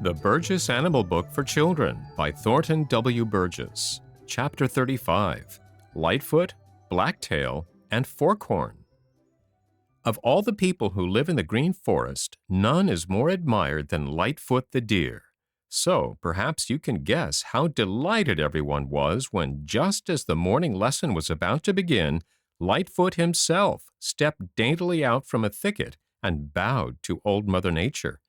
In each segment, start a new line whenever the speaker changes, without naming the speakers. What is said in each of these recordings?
The Burgess Animal Book for Children by Thornton W. Burgess. Chapter 35. Lightfoot, Blacktail, and Forkhorn. Of all the people who live in the Green Forest, none is more admired than Lightfoot the deer. So, perhaps you can guess how delighted everyone was when, just as the morning lesson was about to begin, Lightfoot himself stepped daintily out from a thicket and bowed to Old Mother Nature.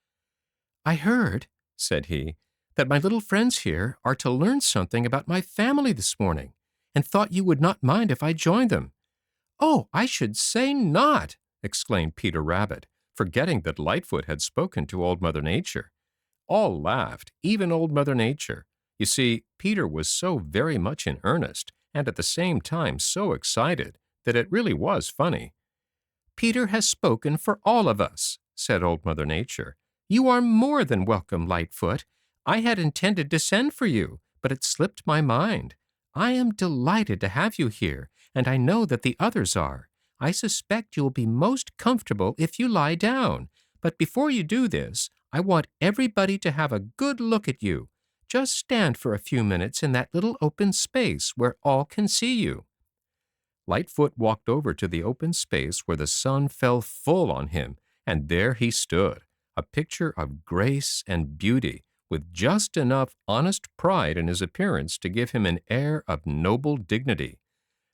"I heard," said he, "that my little friends here are to learn something about my family this morning, and thought you would not mind if I joined them." "Oh, I should say not!" exclaimed Peter Rabbit, forgetting that Lightfoot had spoken to Old Mother Nature. All laughed, even Old Mother Nature. You see, Peter was so very much in earnest, and at the same time so excited, that it really was funny. "Peter has spoken for all of us," said Old Mother Nature. "You are more than welcome, Lightfoot. I had intended to send for you, but it slipped my mind. I am delighted to have you here, and I know that the others are. I suspect you will be most comfortable if you lie down. But before you do this, I want everybody to have a good look at you. Just stand for a few minutes in that little open space where all can see you." Lightfoot walked over to the open space where the sun fell full on him, and there he stood, a picture of grace and beauty, with just enough honest pride in his appearance to give him an air of noble dignity.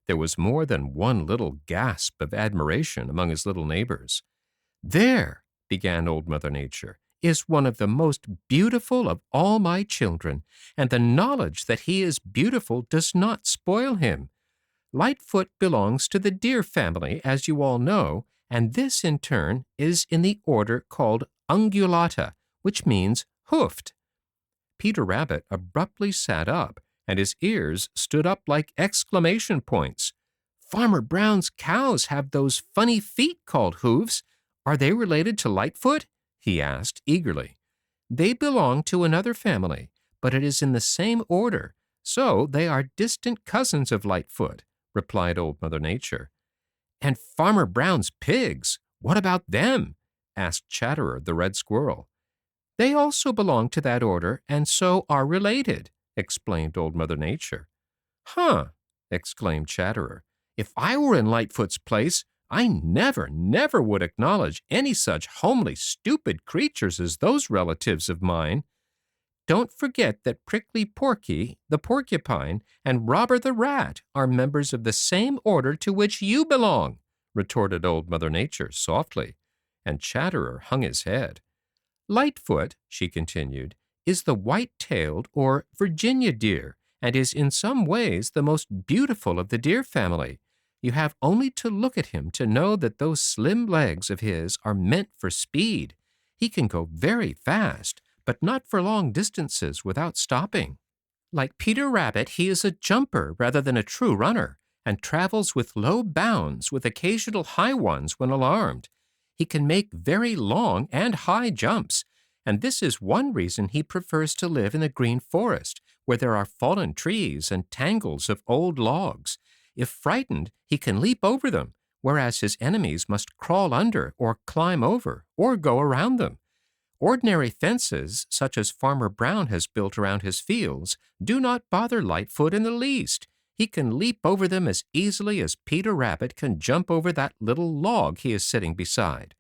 There was more than one little gasp of admiration among his little neighbors. "There," began Old Mother Nature, "is one of the most beautiful of all my children, and the knowledge that he is beautiful does not spoil him. Lightfoot belongs to the deer family, as you all know, and this, in turn, is in the order called Ungulata, which means hoofed." Peter Rabbit abruptly sat up, and his ears stood up like exclamation points. "Farmer Brown's cows have those funny feet called hooves. Are they related to Lightfoot?" he asked eagerly. "They belong to another family, but it is in the same order, so they are distant cousins of Lightfoot," replied Old Mother Nature. "And Farmer Brown's pigs, what about them?" asked Chatterer the Red Squirrel. "They also belong to that order and so are related," explained Old Mother Nature. "Huh!" exclaimed Chatterer. "If I were in Lightfoot's place, I never would acknowledge any such homely, stupid creatures as those relatives of mine." "Don't forget that Prickly Porky, the porcupine, and Robber the rat are members of the same order to which you belong," retorted Old Mother Nature softly, and Chatterer hung his head. "Lightfoot," she continued, "is the white-tailed or Virginia deer, and is in some ways the most beautiful of the deer family. You have only to look at him to know that those slim legs of his are meant for speed. He can go very fast, but not for long distances without stopping. Like Peter Rabbit, he is a jumper rather than a true runner, and travels with low bounds with occasional high ones when alarmed. He can make very long and high jumps, and this is one reason he prefers to live in the Green Forest, where there are fallen trees and tangles of old logs. If frightened, he can leap over them, whereas his enemies must crawl under or climb over or go around them. Ordinary fences, such as Farmer Brown has built around his fields, do not bother Lightfoot in the least. He can leap over them as easily as Peter Rabbit can jump over that little log he is sitting beside.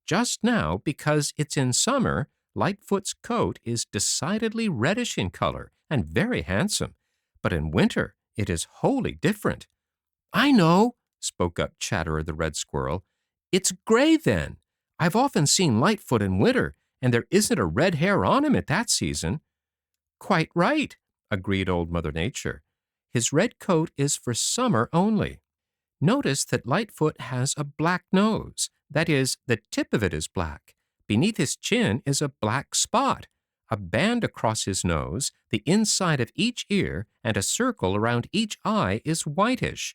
Just now, because it's in summer, Lightfoot's coat is decidedly reddish in color and very handsome, but in winter it is wholly different." "I know," spoke up Chatterer the Red Squirrel. "It's gray then. I've often seen Lightfoot in winter, and there isn't a red hair on him at that season." "Quite right," agreed Old Mother Nature. "His red coat is for summer only. Notice that Lightfoot has a black nose. That is, the tip of it is black. Beneath his chin is a black spot, a band across his nose, the inside of each ear, and a circle around each eye is whitish.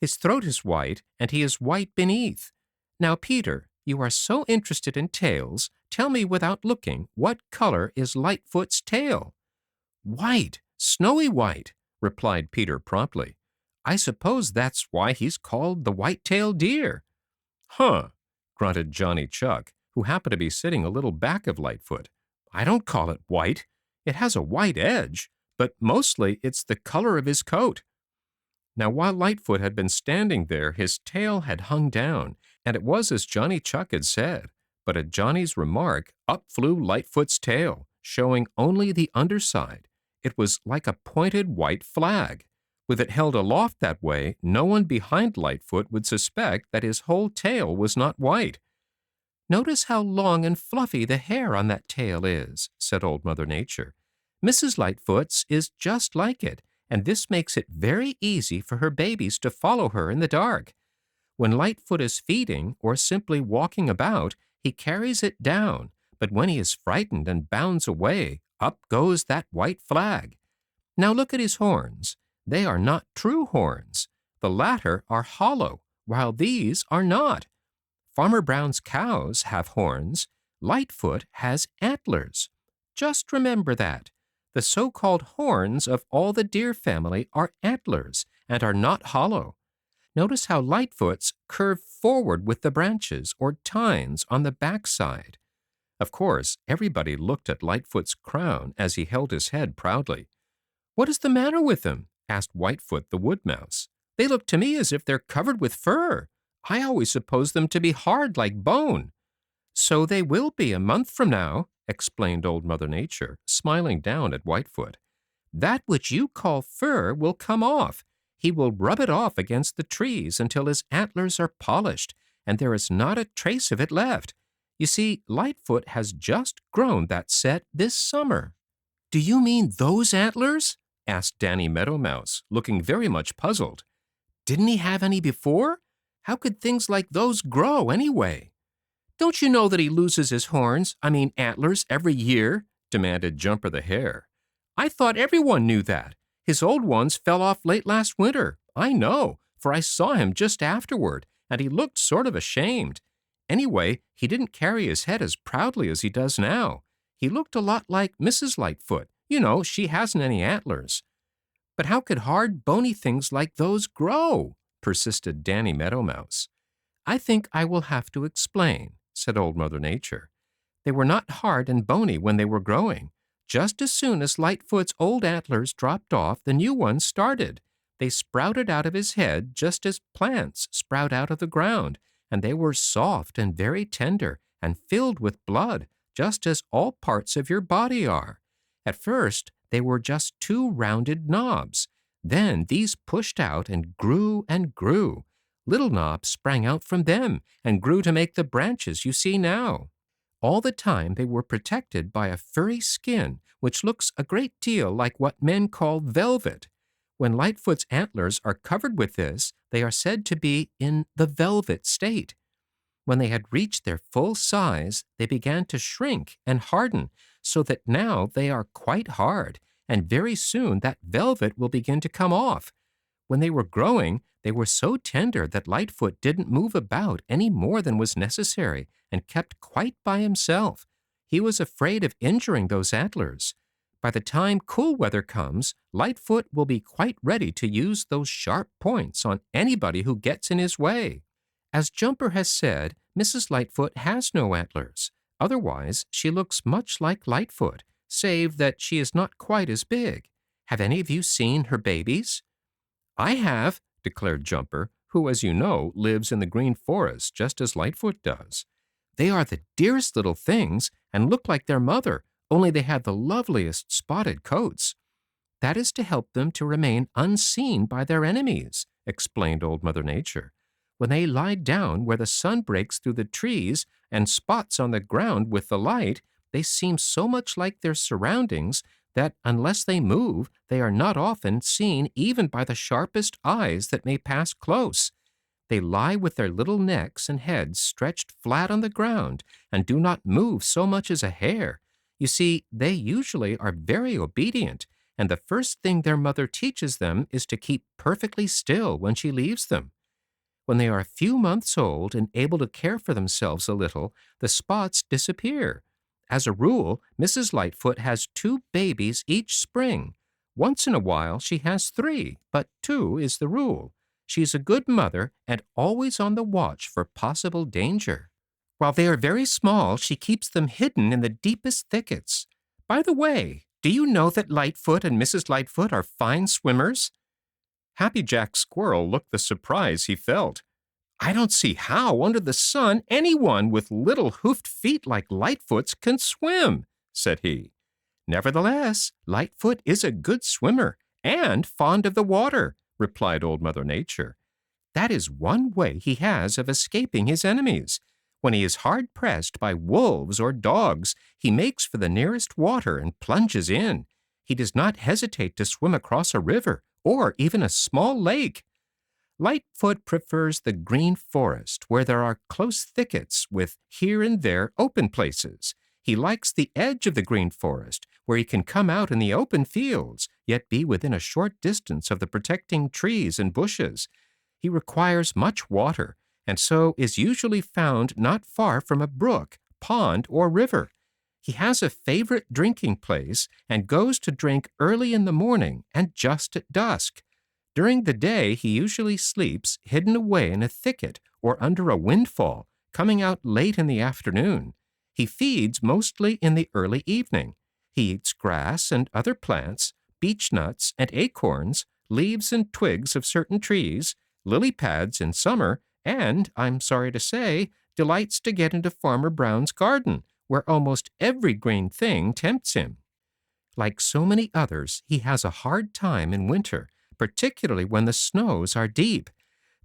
His throat is white, and he is white beneath. Now, Peter, you are so interested in tails, tell me without looking, what color is Lightfoot's tail?" "White, snowy white," replied Peter promptly. "I suppose that's why he's called the white-tailed deer." "Huh," grunted Johnny Chuck, who happened to be sitting a little back of Lightfoot. I don't call it white. It has a white edge, but mostly it's the color of his coat. Now, while Lightfoot had been standing there, his tail had hung down, and it was as Johnny Chuck had said. But at Johnny's remark, up flew Lightfoot's tail, showing only the underside. It was like a pointed white flag. With it held aloft that way, no one behind Lightfoot would suspect that his whole tail was not white. "Notice how long and fluffy the hair on that tail is," said Old Mother Nature. "Mrs. Lightfoot's is just like it, and this makes it very easy for her babies to follow her in the dark. When Lightfoot is feeding or simply walking about, he carries it down, but when he is frightened and bounds away, up goes that white flag. Now look at his horns. They are not true horns. The latter are hollow, while these are not. Farmer Brown's cows have horns. Lightfoot has antlers. Just remember that. The so-called horns of all the deer family are antlers and are not hollow. Notice how Lightfoot's curve forward with the branches or tines on the backside. Of course, everybody looked at Lightfoot's crown as he held his head proudly. "What is the matter with them?" asked Whitefoot the wood mouse. "They look to me as if they're covered with fur. I always supposed them to be hard like bone." "So they will be a month from now," explained Old Mother Nature, smiling down at Whitefoot. "That which you call fur will come off. He will rub it off against the trees until his antlers are polished, and there is not a trace of it left. You see, Lightfoot has just grown that set this summer." "Do you mean those antlers?" asked Danny Meadow Mouse, looking very much puzzled. "Didn't he have any before? How could things like those grow anyway?" "Don't you know that he loses his antlers every year?" demanded Jumper the Hare. "I thought everyone knew that. His old ones fell off late last winter. I know, for I saw him just afterward, and he looked sort of ashamed. Anyway, he didn't carry his head as proudly as he does now. He looked a lot like Mrs. Lightfoot. You know, she hasn't any antlers." "But how could hard, bony things like those grow?" persisted Danny Meadow Mouse. "I think I will have to explain," said Old Mother Nature. "They were not hard and bony when they were growing. Just as soon as Lightfoot's old antlers dropped off, the new ones started. They sprouted out of his head just as plants sprout out of the ground, and they were soft and very tender and filled with blood, just as all parts of your body are. At first, they were just two rounded knobs. Then these pushed out and grew and grew. Little knobs sprang out from them and grew to make the branches you see now. All the time they were protected by a furry skin, which looks a great deal like what men call velvet. When Lightfoot's antlers are covered with this, they are said to be in the velvet state. When they had reached their full size, they began to shrink and harden, so that now they are quite hard, and very soon that velvet will begin to come off. When they were growing, they were so tender that Lightfoot didn't move about any more than was necessary and kept quite by himself. He was afraid of injuring those antlers. By the time cool weather comes, Lightfoot will be quite ready to use those sharp points on anybody who gets in his way. As Jumper has said, Mrs. Lightfoot has no antlers. Otherwise, she looks much like Lightfoot, save that she is not quite as big. Have any of you seen her babies?" "I have," declared Jumper, who, as you know, lives in the Green Forest just as Lightfoot does. "They are the dearest little things and look like their mother, only they have the loveliest spotted coats. That is to help them to remain unseen by their enemies," explained Old Mother Nature. "When they lie down where the sun breaks through the trees and spots on the ground with the light, they seem so much like their surroundings that unless they move, they are not often seen even by the sharpest eyes that may pass close. They lie with their little necks and heads stretched flat on the ground and do not move so much as a hair. You see, they usually are very obedient, and the first thing their mother teaches them is to keep perfectly still when she leaves them. When they are a few months old and able to care for themselves a little, the spots disappear. As a rule, Mrs. Lightfoot has 2 babies each spring. Once in a while she has 3, but 2 is the rule. She is a good mother and always on the watch for possible danger. While they are very small, she keeps them hidden in the deepest thickets. By the way, do you know that Lightfoot and Mrs. Lightfoot are fine swimmers? Happy Jack Squirrel looked the surprise he felt. I don't see how, under the sun, anyone with little hoofed feet like Lightfoot's can swim, said he. Nevertheless, Lightfoot is a good swimmer and fond of the water, replied Old Mother Nature. That is one way he has of escaping his enemies. When he is hard pressed by wolves or dogs, he makes for the nearest water and plunges in. He does not hesitate to swim across a river or even a small lake. Lightfoot prefers the green forest where there are close thickets with here and there open places. He likes the edge of the green forest where he can come out in the open fields, yet be within a short distance of the protecting trees and bushes. He requires much water, and so is usually found not far from a brook, pond, or river. He has a favorite drinking place and goes to drink early in the morning and just at dusk. During the day, he usually sleeps hidden away in a thicket or under a windfall, coming out late in the afternoon. He feeds mostly in the early evening. He eats grass and other plants, beechnuts and acorns, leaves and twigs of certain trees, lily pads in summer, and, I'm sorry to say, delights to get into Farmer Brown's garden, where almost every green thing tempts him. Like so many others, he has a hard time in winter, particularly when the snows are deep.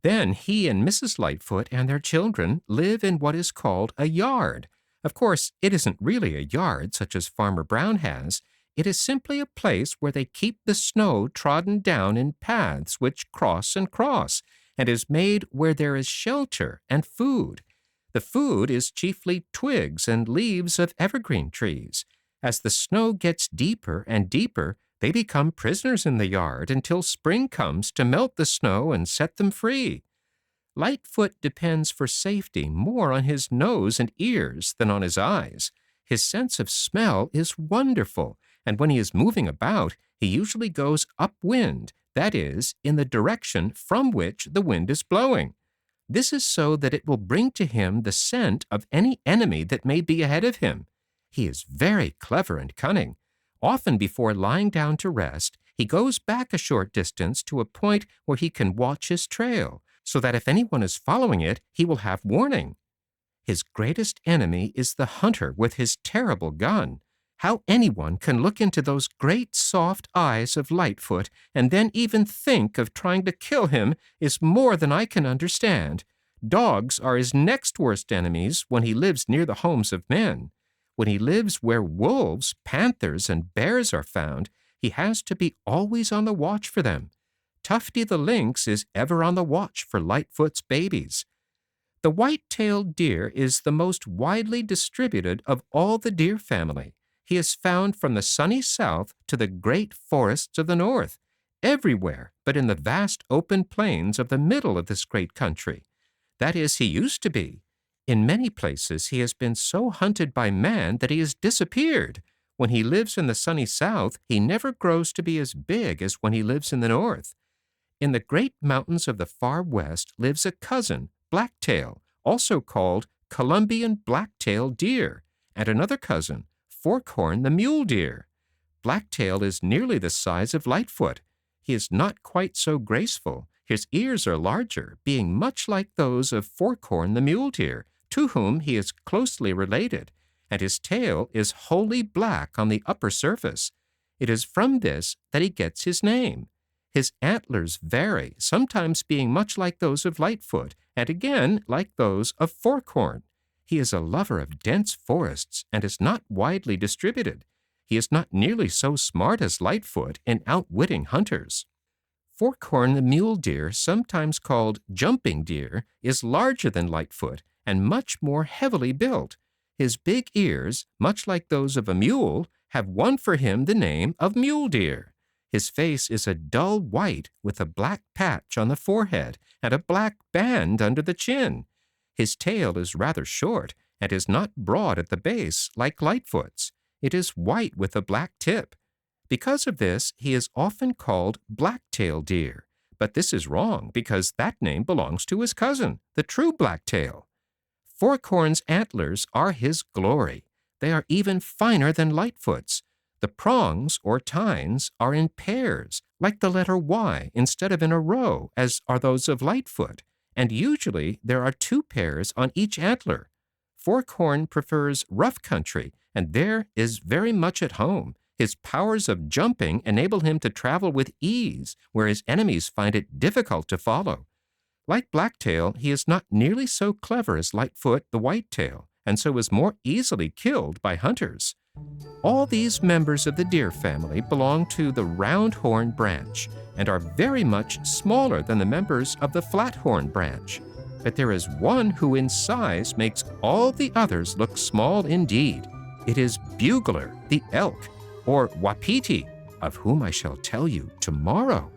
Then he and Mrs. Lightfoot and their children live in what is called a yard. Of course, it isn't really a yard such as Farmer Brown has. It is simply a place where they keep the snow trodden down in paths which cross, and is made where there is shelter and food. The food is chiefly twigs and leaves of evergreen trees. As the snow gets deeper and deeper, they become prisoners in the yard until spring comes to melt the snow and set them free. Lightfoot depends for safety more on his nose and ears than on his eyes. His sense of smell is wonderful, and when he is moving about, he usually goes upwind, that is, in the direction from which the wind is blowing. This is so that it will bring to him the scent of any enemy that may be ahead of him. He is very clever and cunning. Often before lying down to rest, he goes back a short distance to a point where he can watch his trail, so that if anyone is following it, he will have warning. His greatest enemy is the hunter with his terrible gun. How anyone can look into those great soft eyes of Lightfoot and then even think of trying to kill him is more than I can understand. Dogs are his next worst enemies when he lives near the homes of men. When he lives where wolves, panthers, and bears are found, he has to be always on the watch for them. Tufty the lynx is ever on the watch for Lightfoot's babies. The white-tailed deer is the most widely distributed of all the deer family. He is found from the sunny south to the great forests of the north, everywhere but in the vast open plains of the middle of this great country. That is, he used to be. In many places he has been so hunted by man that he has disappeared. When he lives in the sunny south, he never grows to be as big as when he lives in the north. In the great mountains of the far west lives a cousin, Blacktail, also called Columbian black-tail deer, and another cousin, Forkhorn the mule deer. Blacktail is nearly the size of Lightfoot. He is not quite so graceful. His ears are larger, being much like those of Forkhorn the mule deer, to whom he is closely related, and his tail is wholly black on the upper surface. It is from this that he gets his name. His antlers vary, sometimes being much like those of Lightfoot, and again like those of Forkhorn. He is a lover of dense forests and is not widely distributed. He is not nearly so smart as Lightfoot in outwitting hunters. Forkhorn the mule deer, sometimes called jumping deer, is larger than Lightfoot and much more heavily built. His big ears, much like those of a mule, have won for him the name of mule deer. His face is a dull white with a black patch on the forehead and a black band under the chin. His tail is rather short and is not broad at the base like Lightfoot's. It is white with a black tip. Because of this, he is often called Blacktail deer, but this is wrong because that name belongs to his cousin, the true Blacktail. Forkhorn's antlers are his glory. They are even finer than Lightfoot's. The prongs, or tines, are in pairs, like the letter Y, instead of in a row, as are those of Lightfoot, and usually there are 2 pairs on each antler. Forkhorn prefers rough country, and there is very much at home. His powers of jumping enable him to travel with ease, where his enemies find it difficult to follow. Like Blacktail, he is not nearly so clever as Lightfoot the Whitetail, and so is more easily killed by hunters. All these members of the deer family belong to the round-horn branch and are very much smaller than the members of the flat-horn branch. But there is one who in size makes all the others look small indeed. It is Bugler, the elk, or Wapiti, of whom I shall tell you tomorrow.